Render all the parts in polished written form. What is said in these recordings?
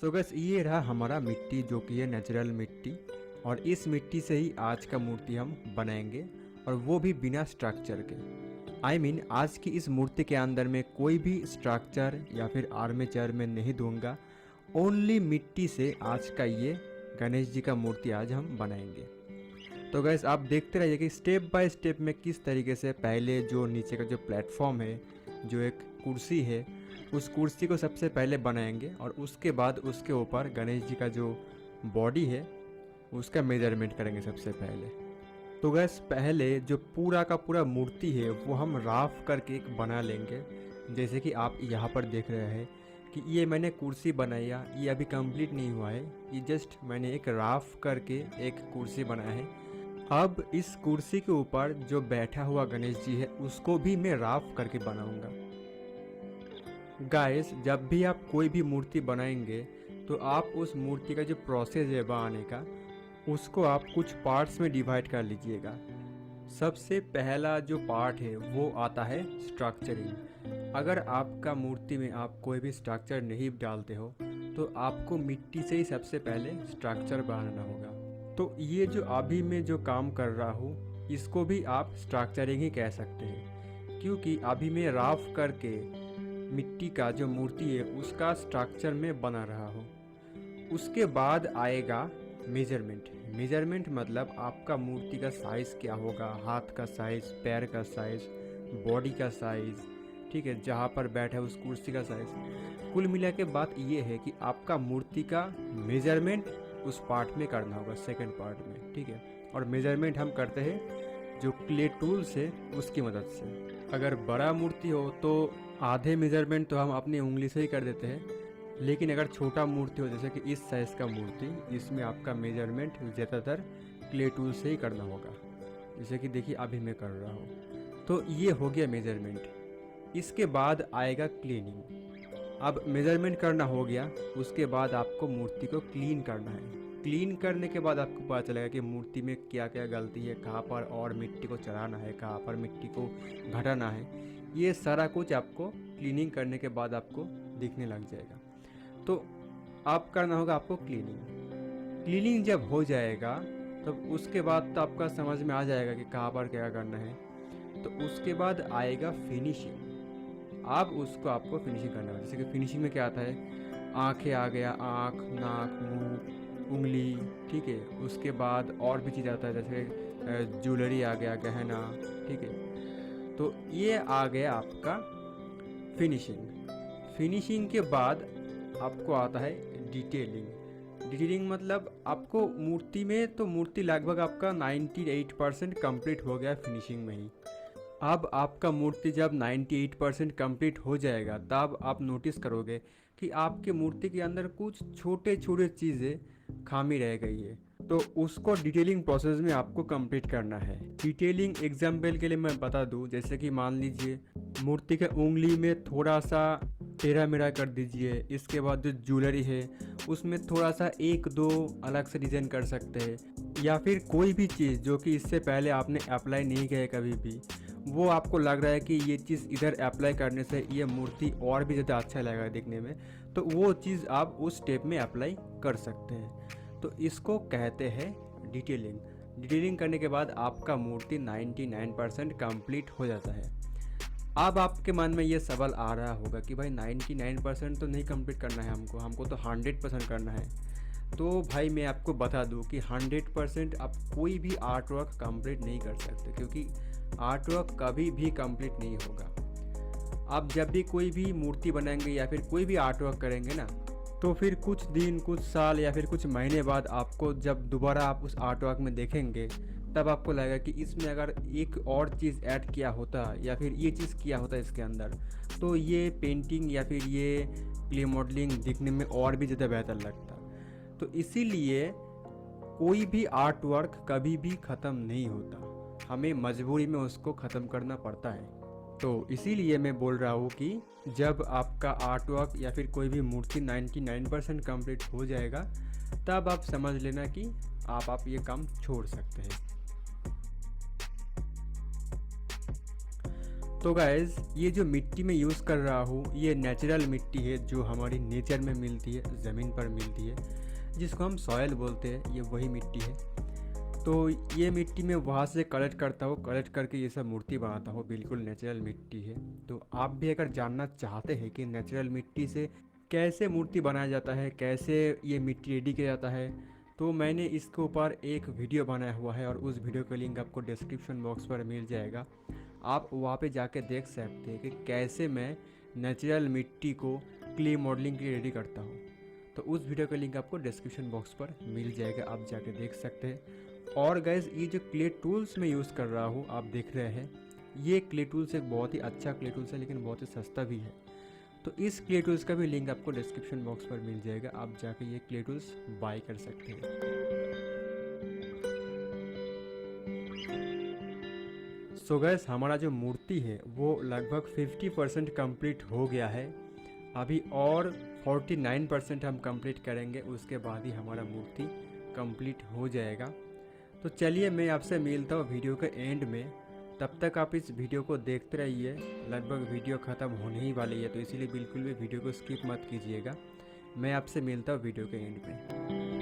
सो gas ये रहा हमारा मिट्टी जो कि है नेचुरल मिट्टी, और इस मिट्टी से ही आज का मूर्ति हम बनाएंगे, और वो भी बिना स्ट्रक्चर के। आई मीन आज की इस मूर्ति के अंदर में कोई भी स्ट्रक्चर या फिर आर्मेचर में नहीं दूंगा, ओनली मिट्टी से आज का ये गणेश जी का मूर्ति आज हम बनाएंगे। तो गैस आप देखते रहिए कि स्टेप बाय स्टेप में किस तरीके से पहले जो नीचे का जो प्लेटफॉर्म है, जो एक कुर्सी है, उस कुर्सी को सबसे पहले बनाएंगे, और उसके बाद उसके ऊपर गणेश जी का जो बॉडी है उसका मेजरमेंट करेंगे सबसे पहले। तो गैस पहले जो पूरा का पूरा मूर्ति है वो हम राफ करके एक बना लेंगे। जैसे कि आप यहाँ पर देख रहे हैं कि ये मैंने कुर्सी बनाई है, ये अभी कंप्लीट नहीं हुआ है, ये जस्ट मैंने एक राफ करके एक कुर्सी बनाया है। अब इस कुर्सी के ऊपर जो बैठा हुआ गणेश जी है उसको भी मैं राफ करके बनाऊंगा। गाइस जब भी आप कोई भी मूर्ति बनाएंगे तो आप उस मूर्ति का जो प्रोसेस है बनाने का, उसको आप कुछ पार्ट्स में डिवाइड कर लीजिएगा। सबसे पहला जो पार्ट है वो आता है स्ट्रक्चरिंग। अगर आपका मूर्ति में आप कोई भी स्ट्रक्चर नहीं डालते हो तो आपको मिट्टी से ही सबसे पहले स्ट्रक्चर बनाना होगा। तो ये जो अभी मैं जो काम कर रहा हूँ इसको भी आप स्ट्रक्चरिंग ही कह सकते हैं, क्योंकि अभी मैं राफ करके मिट्टी का जो मूर्ति है उसका स्ट्रक्चर में बना रहा हूँ। उसके बाद आएगा मेजरमेंट। मेजरमेंट मतलब आपका मूर्ति का साइज़ क्या होगा, हाथ का साइज़, पैर का साइज़, बॉडी का साइज़, ठीक है, जहाँ पर बैठा है उस कुर्सी का साइज़। कुल मिला के बात ये है कि आपका मूर्ति का मेजरमेंट उस पार्ट में करना होगा, सेकंड पार्ट में, ठीक है। और मेजरमेंट हम करते हैं जो क्ले टूल्स है उसकी मदद से। अगर बड़ा मूर्ति हो तो आधे मेजरमेंट तो हम अपनी उंगली से ही कर देते हैं, लेकिन अगर छोटा मूर्ति हो जैसे कि इस साइज़ का मूर्ति, इसमें आपका मेजरमेंट ज़्यादातर क्ले टूल से ही करना होगा, जैसे कि देखिए अभी मैं कर रहा हूँ। तो ये हो गया मेजरमेंट। इसके बाद आएगा क्लीनिंग। अब मेजरमेंट करना हो गया, उसके बाद आपको मूर्ति को क्लीन करना है। क्लीन करने के बाद आपको पता चलेगा कि मूर्ति में क्या क्या गलती है, कहाँ पर और मिट्टी को चढ़ाना है, कहाँ पर मिट्टी को घटाना है। ये सारा कुछ आपको क्लीनिंग करने के बाद आपको दिखने लग जाएगा। तो आप करना होगा आपको क्लीनिंग। क्लीनिंग जब हो जाएगा तब उसके बाद तो आपका समझ में आ जाएगा कि कहाँ पर क्या करना है। तो उसके बाद आएगा फिनिशिंग। अब उसको आपको फिनिशिंग करना है। जैसे कि फिनिशिंग में क्या आता है, आँखें आ गया, आँख, नाक, मुंह, उंगली, ठीक है। उसके बाद और भी चीज़ आता है जैसे ज्वेलरी आ गया, गहना, ठीक है। तो ये आ गया आपका फिनिशिंग। फिनिशिंग के बाद आपको आता है डिटेलिंग। डिटेलिंग मतलब आपको मूर्ति में, तो मूर्ति लगभग आपका 98% कंप्लीट हो गया फिनिशिंग में ही। अब आपका मूर्ति जब 98% कंप्लीट हो जाएगा तब आप नोटिस करोगे कि आपके मूर्ति के अंदर कुछ छोटे छोटे चीज़ें खामी रह गई है। तो उसको डिटेलिंग प्रोसेस में आपको कंप्लीट करना है। डिटेलिंग एग्जाम्पल के लिए मैं बता दूं, जैसे कि मान लीजिए मूर्ति के उंगली में थोड़ा सा टेढ़ा मेढ़ा कर दीजिए। इसके बाद जो ज्वेलरी है उसमें थोड़ा सा एक दो अलग से डिज़ाइन कर सकते हैं, या फिर कोई भी चीज़ जो कि इससे पहले आपने अप्लाई नहीं किया है कभी भी, वो आपको लग रहा है कि ये चीज़ इधर अप्लाई करने से ये मूर्ति और भी ज़्यादा अच्छा लगेगा देखने में, तो वो चीज़ आप उस स्टेप में अप्लाई कर सकते हैं। तो इसको कहते हैं डिटेलिंग। डिटेलिंग करने के बाद आपका मूर्ति 99% कंप्लीट हो जाता है। अब आपके मन में ये सवाल आ रहा होगा कि भाई 99% तो नहीं कंप्लीट करना है हमको तो 100% करना है। तो भाई मैं आपको बता दूं कि 100% आप कोई भी आर्ट वर्क कंप्लीट नहीं कर सकते, क्योंकि आर्ट वर्क कभी भी कंप्लीट नहीं होगा। आप जब भी कोई भी मूर्ति बनाएंगे या फिर कोई भी आर्ट वर्क करेंगे ना, तो फिर कुछ दिन, कुछ साल या फिर कुछ महीने बाद आपको जब दोबारा आप उस आर्ट वर्क में देखेंगे तब आपको लगेगा कि इसमें अगर एक और चीज़ ऐड किया होता या फिर ये चीज़ किया होता इसके अंदर, तो ये पेंटिंग या फिर ये क्ले मॉडलिंग दिखने में और भी ज़्यादा बेहतर लगता। तो इसीलिए कोई भी आर्ट वर्क कभी भी ख़त्म नहीं होता, हमें मजबूरी में उसको ख़त्म करना पड़ता है। तो इसीलिए मैं बोल रहा हूँ कि जब आपका आर्ट वर्क या फिर कोई भी मूर्ति 99% कंप्लीट हो जाएगा तब आप समझ लेना कि आप ये काम छोड़ सकते हैं। तो गाइस ये जो मिट्टी में यूज़ कर रहा हूँ ये नेचुरल मिट्टी है जो हमारी नेचर में मिलती है, ज़मीन पर मिलती है, जिसको हम सॉयल बोलते हैं। ये वही मिट्टी है। तो ये मिट्टी में वहाँ से कलेक्ट करता हूँ, कलेक्ट करके ये सब मूर्ति बनाता हूँ। बिल्कुल नेचुरल मिट्टी है। तो आप भी अगर जानना चाहते हैं कि नेचुरल मिट्टी से कैसे मूर्ति बनाया जाता है, कैसे ये मिट्टी रेडी किया जाता है, तो मैंने इसके ऊपर एक वीडियो बनाया हुआ है और उस वीडियो का लिंक आपको डिस्क्रिप्शन बॉक्स पर मिल जाएगा। आप वहाँ पे जाके देख सकते हैं कि कैसे मैं नेचुरल मिट्टी को क्ले मॉडलिंग के लिए रेडी करता हूँ। तो उस वीडियो का लिंक आपको डिस्क्रिप्शन बॉक्स पर मिल जाएगा, आप जाके देख सकते हैं। और गैस ये जो क्ले टूल्स मैं यूज़ कर रहा हूँ आप देख रहे हैं, ये क्ले टूल्स एक बहुत ही अच्छा क्ले टूल्स है, लेकिन बहुत ही सस्ता भी है। तो इस क्ले टूल्स का भी लिंक आपको डिस्क्रिप्शन बॉक्स पर मिल जाएगा, आप जाके ये क्ले टूल्स बाय कर सकते हैं। सो गैस हमारा जो मूर्ति है वो लगभग 50% कंप्लीट हो गया है। अभी और 49% हम कंप्लीट करेंगे, उसके बाद ही हमारा मूर्ति कंप्लीट हो जाएगा। तो चलिए मैं आपसे मिलता हूँ वीडियो के एंड में। तब तक आप इस वीडियो को देखते रहिए, लगभग वीडियो ख़त्म होने ही वाली है, तो इसीलिए बिल्कुल भी वीडियो को स्किप मत कीजिएगा। मैं आपसे मिलता हूँ वीडियो के एंड में।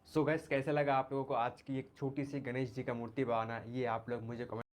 सो गैस कैसा लगा आप लोगों को आज की एक छोटी सी गणेश जी का मूर्ति बनाना, ये आप लोग मुझे कमेंट